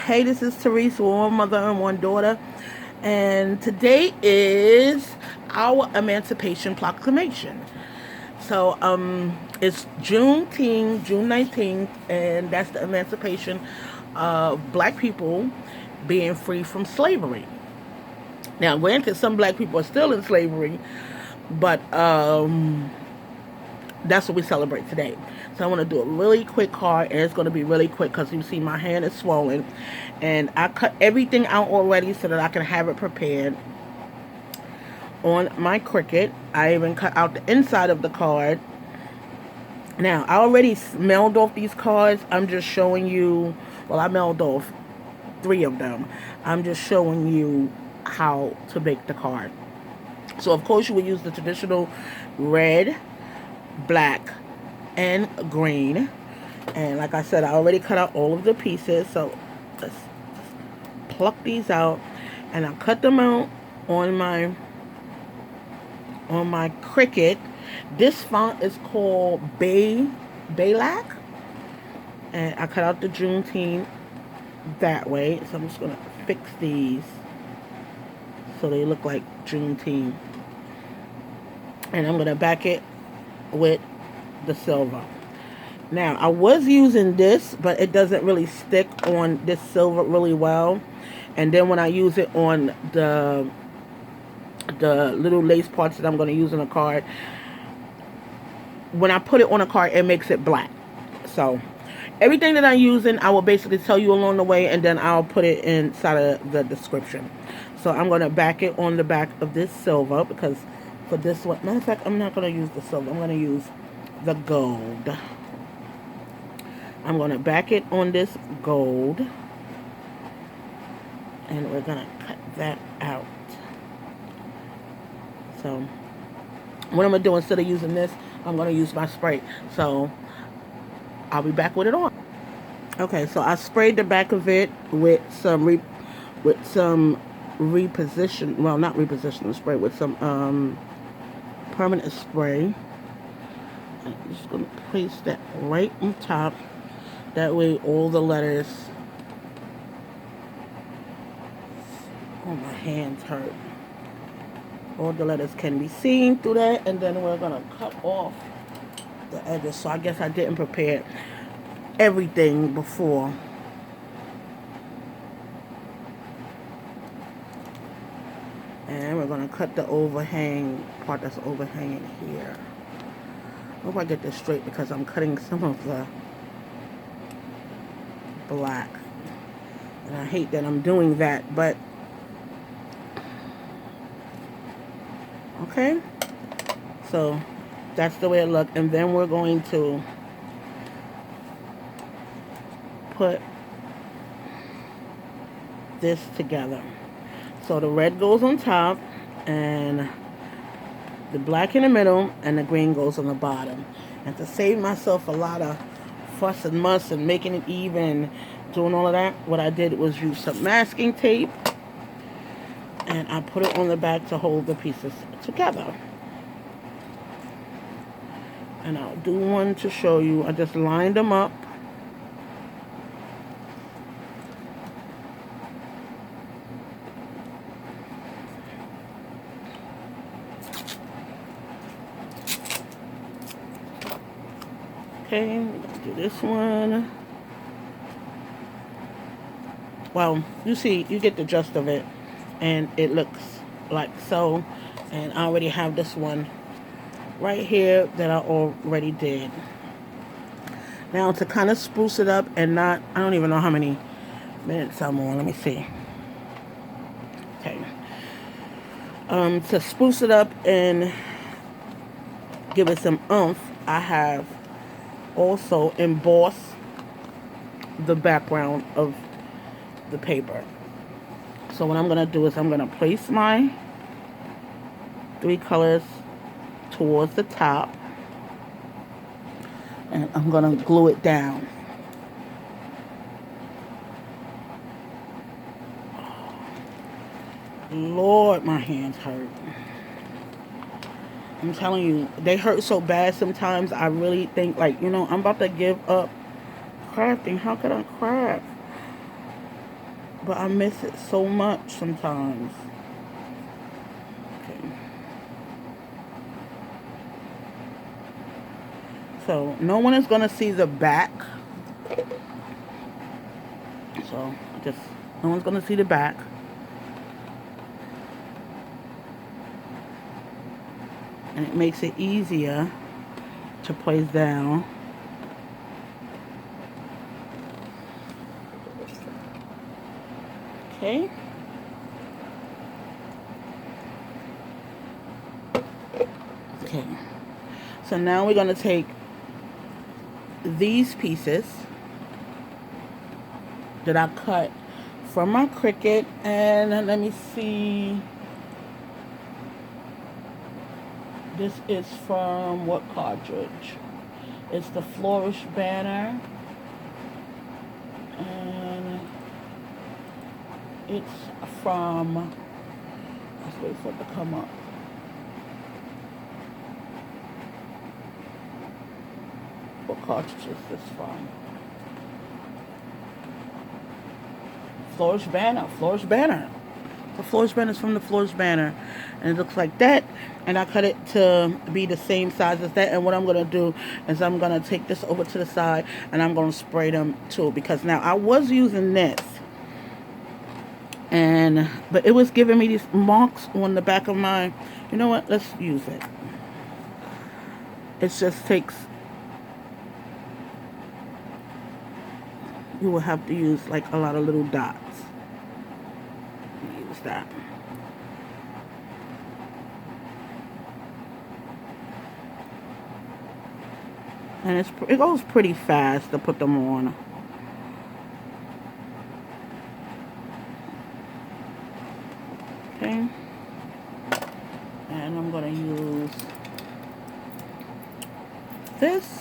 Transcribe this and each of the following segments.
Hey, this is Teresa, one mother and one daughter, and today is our Emancipation Proclamation. It's Juneteenth, June 19th, and that's the emancipation of black people being free from slavery. Now, granted, some black people are still in slavery, but that's what we celebrate today. So I want to do a really quick card, and it's going to be really quick because you see my hand is swollen, and I cut everything out already so that I can have it prepared on my Cricut. I even cut out the inside of the card. Now I already mailed off these cards. I'm just showing you. Well, I mailed off 3 of them. I'm just showing you how to make the card. So of course you would use the traditional red, black, and green. And like I said, I already cut out all of the pieces. So let's pluck these out, and I cut them out on my Cricut. This font is called Baylac, and I cut out the Juneteenth that way. So I'm just gonna fix these so they look like Juneteenth, and I'm gonna back it with the silver. Now I was using this, but it doesn't really stick on this silver really well. And then when I use it on the little lace parts that I'm going to use on the card, when I put it on a card, it makes it black. So everything that I'm using, I will basically tell you along the way, and then I'll put it inside of the description. So I'm going to back it on the back of this silver, because for this one, matter of fact, I'm not going to use the silver. I'm going to use the gold. I'm going to back it on this gold, and we're going to cut that out. So what I'm going to do, instead of using this, I'm going to use my spray. So I'll be back with it on. Okay, so I sprayed the back of it with some reposition, well, not repositioning spray, with some permanent spray. I'm just going to place that right on top. That way all the letters, oh, my hands hurt. All the letters can be seen through that, and then we're going to cut off the edges. So I guess I didn't prepare everything before. And we're going to cut the overhang part that's overhanging here. I hope I get this straight because I'm cutting some of the black. And I hate that I'm doing that, but okay. So that's the way it looks. And then we're going to put this together. So the red goes on top, and the black in the middle, and the green goes on the bottom. And to save myself a lot of fuss and muss and making it even, doing all of that, what I did was use some masking tape, and I put it on the back to hold the pieces together. And I'll do one to show you. I just lined them up. Okay, let's do this one. Well, you see, you get the gist of it, and it looks like so. And I already have this one right here that I already did. Now to kind of spruce it up and not, I don't even know how many minutes I'm on. Let me see. Okay. To spruce it up and give it some oomph, I have also embossed the background of the paper. So what I'm going to do is I'm going to place my 3 colors towards the top, and I'm going to glue it down. Lord, my hands hurt. I'm telling you, they hurt so bad sometimes. I really think, like, I'm about to give up crafting. How could I craft? but I miss it so much sometimes. Okay. So no one is gonna see the back. So just no one's gonna see the back. And it makes it easier to place down. Okay. Okay. So now we're gonna take these pieces that I cut from my Cricut, and let me see. This is from what cartridge? It's the Flourish banner, and it's from, let's wait for it to come up. What cartridge is this from? Flourish banner, Flourish banner. The Flourish banner is from the Flourish banner, and it looks like that. And I cut it to be the same size as that. And what I'm gonna do is I'm gonna take this over to the side, and I'm gonna spray them too, because now I was using this, but it was giving me these marks on the back of my. You know what? Let's use it. It just takes. You will have to use like a lot of little dots. Use that. And it goes pretty fast to put them on. Okay. And I'm going to use this.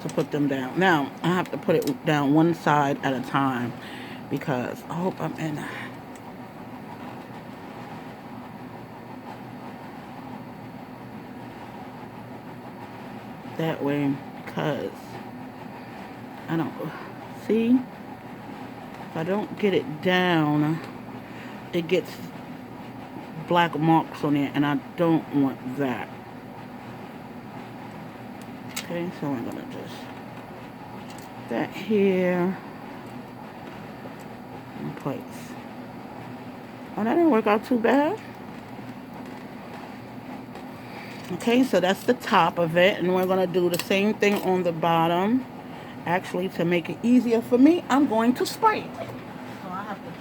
To put them down. Now, I have to put it down one side at a time, because I hope I'm in. That way, because I don't see, if I don't get it down, it gets black marks on it, and I don't want that. Okay, so I'm gonna just that here in place. Oh, that didn't work out too bad. Okay, so that's the top of it, and we're gonna do the same thing on the bottom. Actually, to make it easier for me, I'm going to spray. So I have to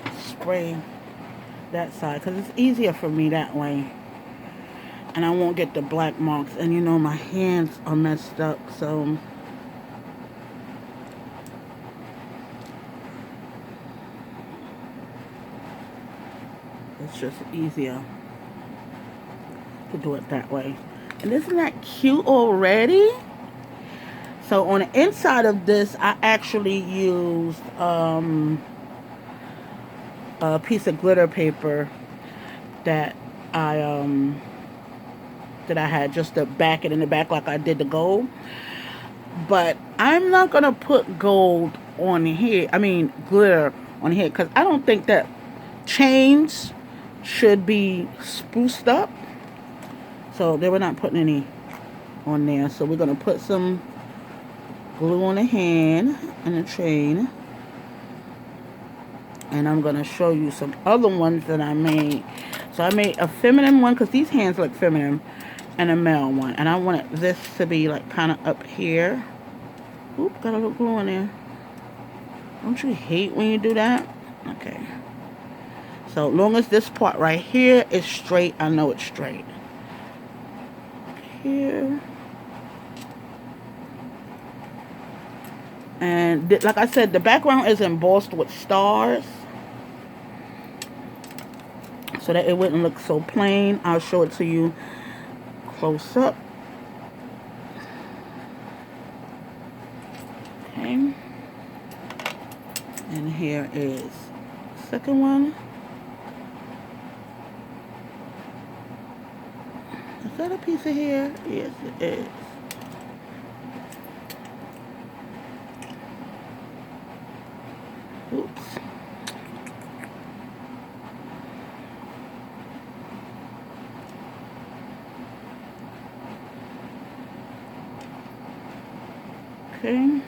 just spray that side, because it's easier for me that way, and I won't get the black marks. And you know, my hands are messed up, so it's just easier to do it that way. And isn't that cute already? So on the inside of this, I actually used a piece of glitter paper that I had, just to back it in the back like I did the gold. But I'm not gonna put gold on here. I mean glitter on here, because I don't think that chains should be spruced up. So they were not putting any on there. So we're gonna put some glue on the hand and the chain. And I'm going to show you some other ones that I made. So I made a feminine one, because these hands look feminine, and a male one. And I wanted this to be like kind of up here. Oop, got a little glue on there. Don't you hate when you do that? Okay. So long as this part right here is straight, I know it's straight. Here. And like I said, the background is embossed with stars, so that it wouldn't look so plain. I'll show it to you close up. Okay. And here is second one. Is that a piece of hair? Yes, it is. Oops. Okay.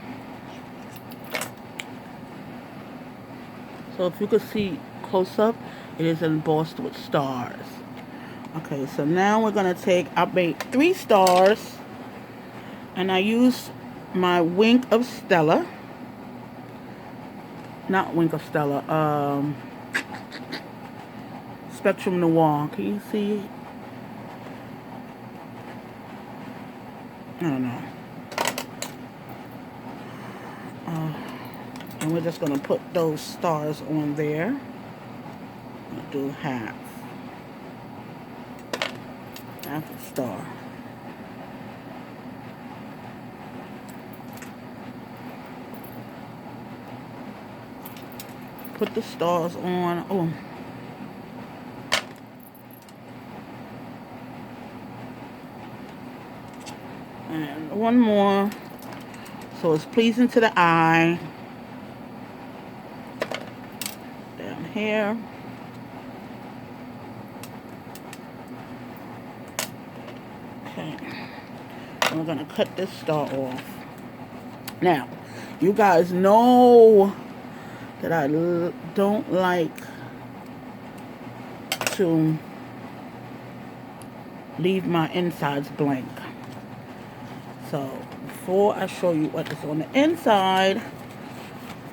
So if you could see close up, it is embossed with stars. Okay, so now we're going to take, I made 3 stars, and I used my Wink of Stella. Not Wink of Stella, Spectrum Noir. Can you see? I don't know. And we're just going to put those stars on there. I'll do half a star. Put the stars on. Oh. And one more. So it's pleasing to the eye. Down here. Okay. And we're going to cut this star off. Now, you guys know that I don't like to leave my insides blank. So before I show you what is on the inside,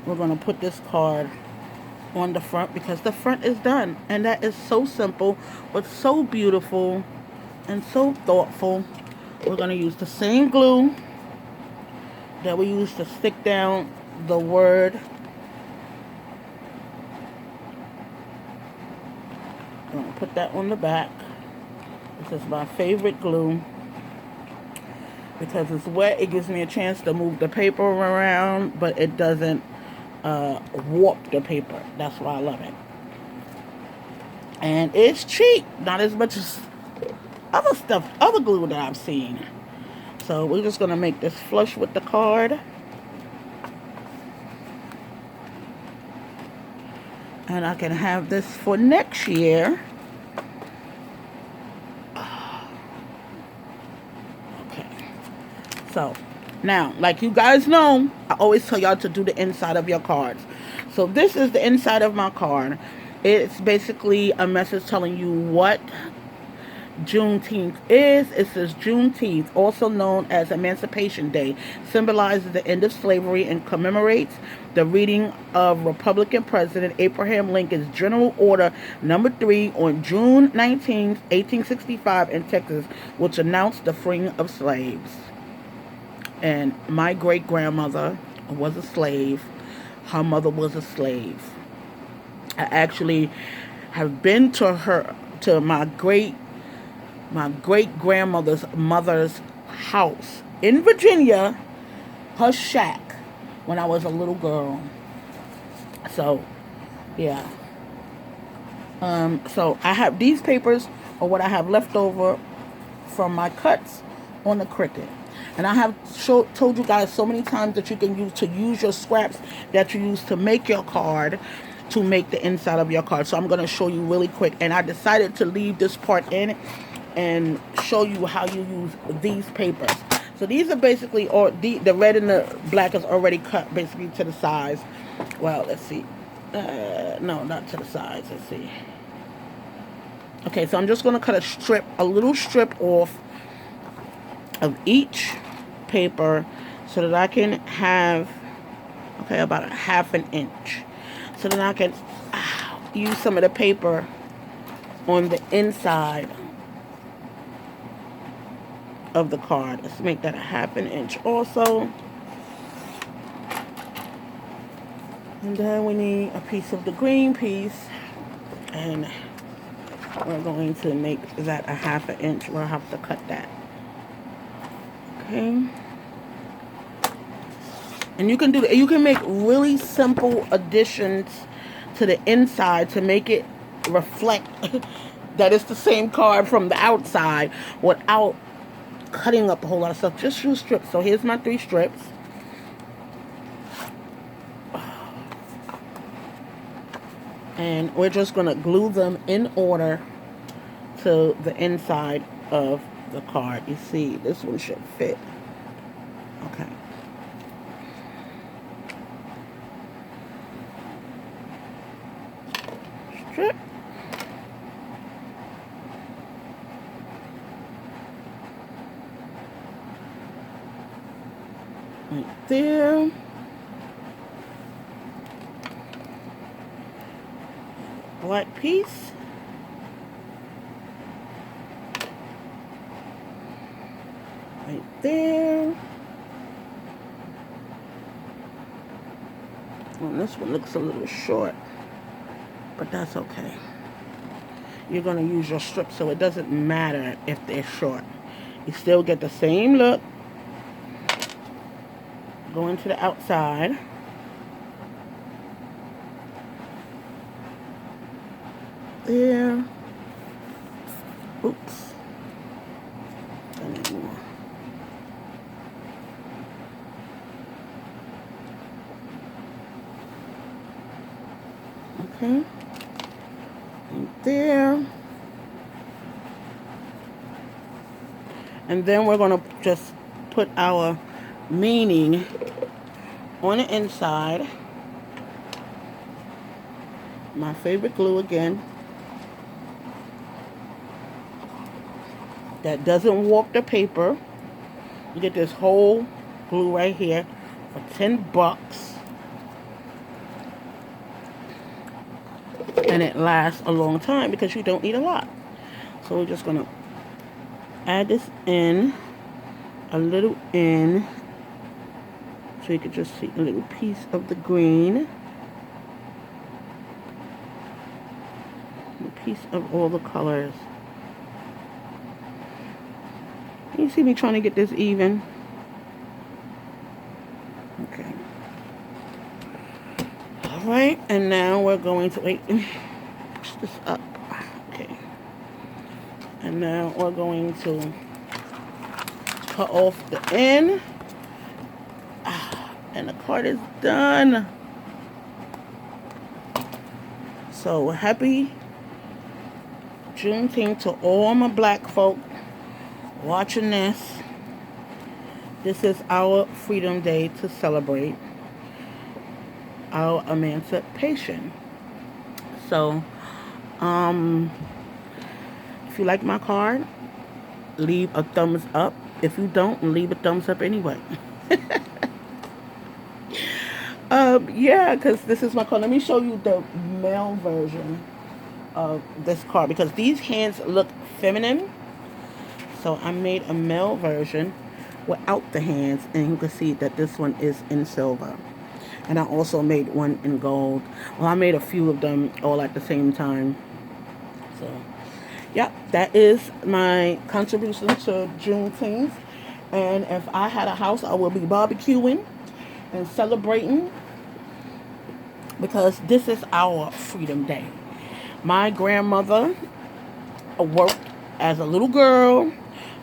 we're going to put this card on the front because the front is done. And that is so simple, but so beautiful and so thoughtful. We're going to use the same glue that we used to stick down the word. I'm going to put that on the back. This is my favorite glue because it's wet. It gives me a chance to move the paper around, but it doesn't warp the paper. That's why I love it. And it's cheap, not as much as other stuff, other glue that I've seen. So we're just going to make this flush with the card. And I can have this for next year. Okay. So, now, like you guys know, I always tell y'all to do the inside of your cards. So this is the inside of my card. It's basically a message telling you what Juneteenth is. It says Juneteenth, also known as Emancipation Day, symbolizes the end of slavery and commemorates the reading of Republican President Abraham Lincoln's General Order Number 3 on June 19, 1865 in Texas, which announced the freeing of slaves. And my great-grandmother was a slave. Her mother was a slave. I actually have been to my great-grandmother's mother's house in Virginia, her shack, when I was a little girl. So, yeah. So I have these papers are what I have left over from my cuts on the Cricut. And I have told you guys so many times that you can use your scraps that you use to make your card to make the inside of your card. So I'm going to show you really quick. And I decided to leave this part in and show you how you use these papers. So these are basically, or the red and the black is already cut basically to the size. Well, let's see. No, not to the size. Let's see. Okay, so I'm just going to cut a little strip off of each paper so that I can have, okay, about a ½ inch. So then I can use some of the paper on the inside of the card. Let's make that a ½ inch also. And then we need a piece of the green piece, and we're going to make that a ½ inch. We'll have to cut that. Okay. And you can make really simple additions to the inside to make it reflect that it's the same card from the outside without cutting up a whole lot of stuff. Just use strips. So here's my 3 strips. And we're just going to glue them in order to the inside of the card. You see, this one should fit. Okay. Strip. Right there. Black piece. Right there. And this one looks a little short, but that's okay. You're going to use your strips, so it doesn't matter if they're short. You still get the same look. Going to the outside. There. Oops. Okay. Right there. And then we're going to just put our meaning on the inside. My favorite glue again. That doesn't warp the paper. You get this whole glue right here for $10. And it lasts a long time because you don't need a lot. So we're just going to add this in, a little in, so you can just see a little piece of the green. A piece of all the colors. You see me trying to get this even? Okay. Alright, and now we're going to, wait, push this up. Okay. And now we're going to cut off the end. And the card is done. So happy Juneteenth to all my black folk watching this. This is our Freedom Day to celebrate our emancipation. So, if you like my card, leave a thumbs up. If you don't, leave a thumbs up anyway. Yeah, because this is my card. Let me show you the male version of this card, because these hands look feminine. So I made a male version without the hands, and you can see that this one is in silver. And I also made one in gold. Well, I made a few of them all at the same time. So, yeah, that is my contribution to Juneteenth. And if I had a house, I will be barbecuing and celebrating, because this is our Freedom Day. My grandmother worked as a little girl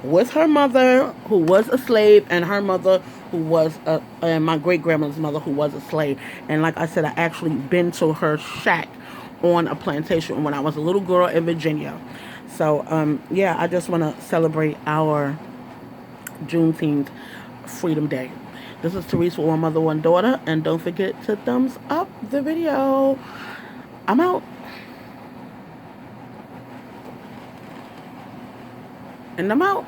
with her mother, who was a slave, and her mother, who was and my great grandmother's mother, who was a slave. And like I said, I actually been to her shack on a plantation when I was a little girl in Virginia. So yeah, I just want to celebrate our Juneteenth Freedom Day. This is Therese with One Mother, One Daughter, and don't forget to thumbs up the video. I'm out. And I'm out.